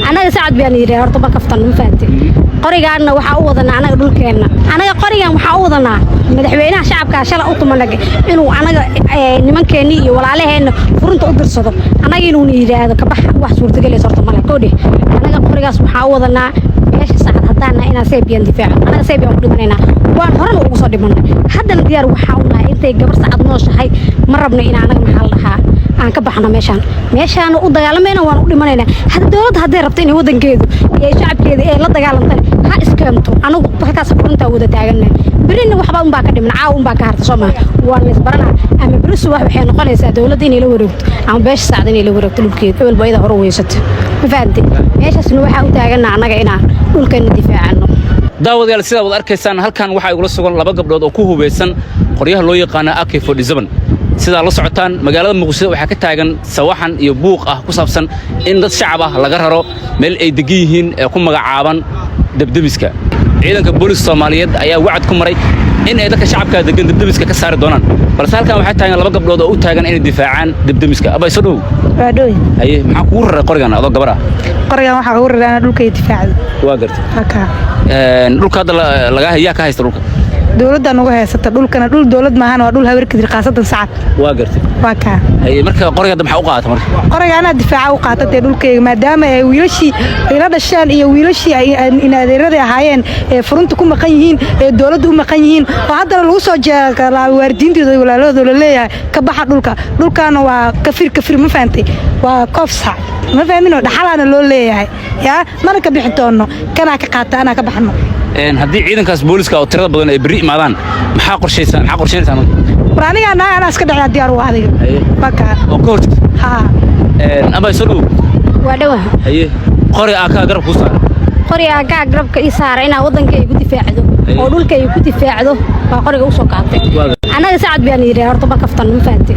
أنا ساعد بياني ري هرتو بكفتن مفاتي قريقنا وحاوضنا أنا أقول كنا أنا قريقا وحاوضنا مدحوينها شعب كاشلا أوتومانك إنه أنا نمان كني ولا عليه إنه فرنت أقدر صدق أنا ينوني هذا كبح وحصور تقلي صرت ملك كودي أنا قريقا وحاوضنا إيش ساعد هتانا إنا سيبيان دفاع أنا سيبيان قدمنا وأنا هرنا وقصد منه حتى الديار وحاولنا أنت جبر ساعد نوش هاي مرة بنا أنا محلها aan ka baxno meeshaan u dagaalameyna waan u dhimanayna hada dawladda haday rabto inay wadankeedu iyo shacabkeedu ay la dagaalantaan ha iskaamto anigu halkaas furunta wada taaganay birina waxba un baa ka dhiman caaw un baa ka harta Soomaaliya waan la isbarana ama birisu waxay noqonaysaa dawladda inay la wareegto ama beesha saacad inay la wareegto dhulkeeda walba iyada hor weysatay ma fahanti meeshaasna waxa u taaganaa anaga inaan dhulkeena difaacano daawadayaal sida wad arkaysaan halkan waxa ay ugu sugan laba gabdhood oo ku hubeysan qoryaha loo yaqaan AK47 sida la socotaan magaalada Muqdisho waxa ka taagan sawaxan iyo buuq ah ku saabsan in dad shacab ah laga raro meel ay degan yihiin ee ku magacaaban dabdamiska ciidanka booliska Soomaaliyeed ayaa wacd ku maray in ay dadka shacabka degan dabdamiska ka saari doonaan balse halkan waxa taagan laba gabdhood oo u taagan inay difaacaan dabdamiska abay soo dhow waa dhow ay maxaa ku raray qorigan adoo gabar ah qorigan waxa uu raray dhulka difaacada waa gartay haka dhulka laga hayaa ka haysta dhulka dawladda nagu haysata dhulkana dhul dawlad maahan waa dhul habarkii qaasada sacad waa gartay waa ka ay marka qoriga waxa u qaata marka qoriga ana difaaca u qaatay dhulkayga maadaama ay wiilashii ila dhashaan iyo wiilashii ay inaadeerada ahaayeen ee furunta ku maqan yihiin ee dawladdu u maqan yihiin oo hadda lagu soo jeeraa waardiintooda walaalahooda leeyahay ka baxa dhulkana waa kafir ma faantay waa kofsa ma fahmino dhaxalana loo leeyahay ya mana ka bixi doono kana ka qaata ana ka baxno haddii ciidankaas booliska oo tirada badan ay bari imaadaan maxaa qorsheynaysan aniga ana iska dhacay diyaar u adiga baka oo ka hortid ha ama soo dhow waa dhawa haye qori aka garab ku saar qori aka garabka i saar ina wadankay ku difaacdo oo dhulkay ku difaacdo waa qoriga u soo qaatay anaga saacad baan yiri horta bakaftan ma fahanti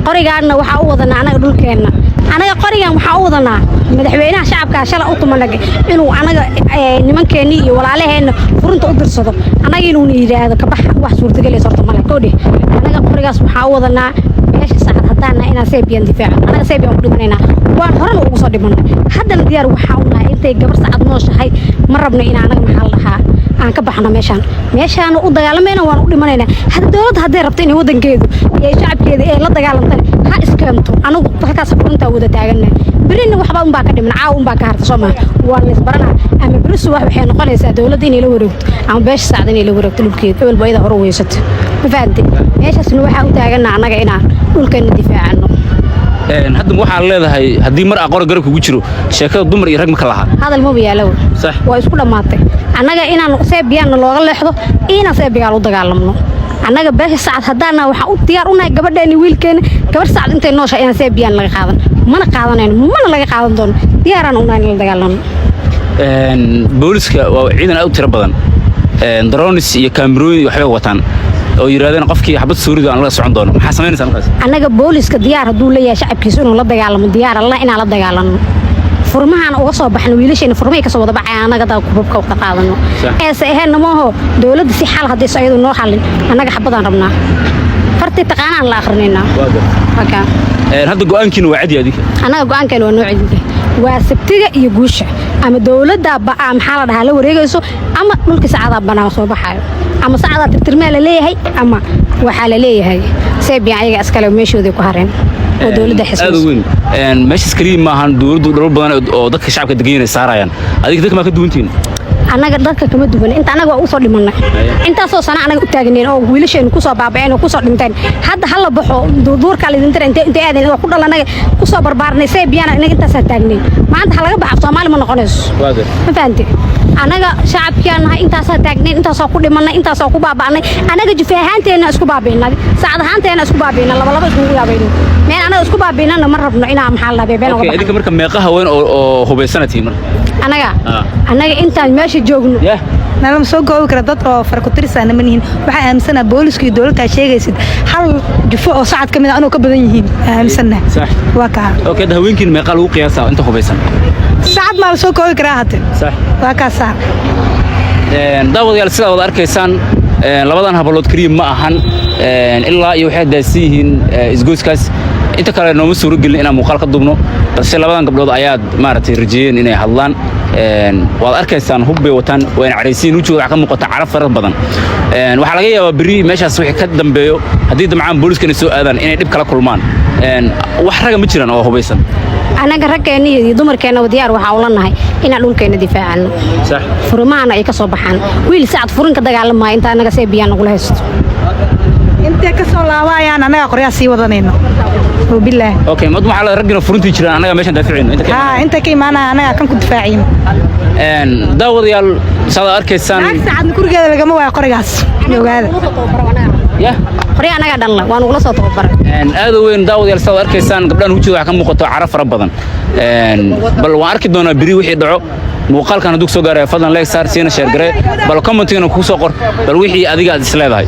qorigaana waxa u wadana anaga dhulkeena anaga qorigan waxa u wadana madaxweynaha shacabka shala u tumanag inuu anaga nimankeeni iyo walaalaheena furunta u dirsado anaga inuu yiraahdo ka bax wax suurtagal ah horta malay koodi anaga qorigaas waxa u wadana meesha saacad hadaana ina seebiyan difaac anaga seebiyan u dhimanayna waan horan ugu soo dhimanay hadana diyaar waxa u nahay intay gabar saacad nooshahay ma rabno in anaga maxal lahaa aan ka baxno meeshaan u dagaalameyna waan u dhimanayna hada dawladda haday rabto inay wadankeedu iyo shacabkeedu ay la dagaalantaan ha iskaamto anigu halkaas furunta wada taaganay birina waxba un baa ka dhiman caaw un baa ka harta Soomaaliya waan la isbarana ama birisu waxay noqonaysaa dawladda inay la wareegto ama beesha saacad inay la wareegto dhulkeeda walba iyada hor weysatay ma fahanti meeshaasna waxa u taaganaa anaga inaan dhulkeena difaacano hadda waxa leedahay hadii mar aqoon garab kugu jiro sheekada dumar iyo rag ma kala laha hadal ma biyaalo sax waa isku dhamaatay anaga inaan seebiyaan looga leexdo ina seebiyaal u dagaalamno anaga beesha saacad hadaana waxa u diyaar u nahay gabadheena wiilkeena gabar saacad intay noosha inaan seebiyaan laga qaadan mana qaadanayno mana laga qaadan doono diyaarana u nahay in la dagaalano booliska waa ciidan aad u tiro badan drones iyo kaamirooyin waxay wataan oo yiraahdeen qofkii xabad suurida aan la socon doono maxaa sameynaysan markaas anaga booliska diyaar haduu leeyahay shacabkiisa inuu la dagaalamo diyaar alla inaan la dagaalano furmahan uga soo baxno wiilashayna furmay ka soo wada baxay anaga taa kubabka u qaadano eesa ahayn maaho dawladda si xal hadii sayadu noo xalin anaga xabadaan rabnaa farti taqaanaan la akhrinayna haka hadda go'aankiina waa cadi adiga anaga go'aankeena waa nooc waa sabtiga iyo guusha ama dawladda baa maxaa la dhahaa la wareegayso ama dhulka saacada banaa soo baxayo ama saacada tirtirmee la leeyahay ama waxa la leeyahay seebiyan ayaga askale meeshooda ku hareen oo dawladda xisbiga aad weyn meeshas kaliya ma ahan dawladdu dhul badan oo dadka shacabka degan saarayaan adiga dadka ma ka duwantiin anaga dadka kama duwan inta anaga waa u soo dhimanay inta soo sana anaga u taagneen oo wiilasheen ku soo baabaceen oo ku soo dhinteen hadda hal baxo duurka la idin tireen inta aadan oo ku dhalanaga ku soo barbaarnay seebiyana anaga inta sa taagneen maanta hal laga baxo Soomaali ma noqonayso ma fahanti anaga shacabkiyana inta sa taagneen inta soo ku dhimanay inta soo ku baabacnay anaga jifaahanteena isku baabeynay saacadahanteena isku baabeynay laba isku yaabeynay meel anaga isku baabeynana ma rabno inaa maxal la beebeen oo idinka marka meeqa haween oo hubeysanatiin marka anaga inta meesha joogno nala soo goobi kara dad oo farkutirsan ma nihin waxa aaminsanaa booliska iyo dawladda sheegaysid hal jufo oo saacad kamid ah inuu ka badan yihiin aaminsanaa sax waa ka okay haweenkiin meeqa lagu qiyaasaa inta hubeysan saacad ma soo goobi kara hadda sax waa ka sax daawadayaal sida wada arkaysaan labadan hablood kaliya ma ahan ilaa iyo waxay daasiyihiin isgoyskaas inta kale nooma suuro gelin inaan muuqaal ka duubno balse labadan gabdhood ayaad maaragtay rajeyeen inay hadlaan waad arkaysaan hub bay wataan wayna caraysiin wajigooda waxaa ka muuqata carab fara badan waxaa laga yaabaa berri meeshaas wixii ka dambeeyo haddii damcaan booliiskana soo aadaan inay dhib kala kulmaan wax raga ma jiraan oo hubaysan anaga raggeena iyo dumarkeena diyaar waxaa ula nahay inaan dhulkeena difaacano sax furmaana ay ka soo baxaan wiil saacad furin ka dagaalamaya inta anaga see biyaan nagula haysto intee ka soo laabayaan anaga qoryaa sii wadanayno billah okay mad waxa la ragina furintii jiraan anaga meeshan daaficayno inta ka imaanaa anaga kan ku difaacayno daawadayaal saad arkaysaan saacad gurigeeda lagama waayo qorigaas ogaada ya qoryaa anaga dhalna waan ugula soo tababaray aad u weyn daawadayaal saad arkaysaan gabdhahan wajigooda waxa ka muuqato carab fara badan bal waan arki doonaa biri wixii dhaco muuqaalkan hadduu soo gaaray fadlan like saar siina share garee bal commentigana ku soo qor bal wixii adiga aad is leedahay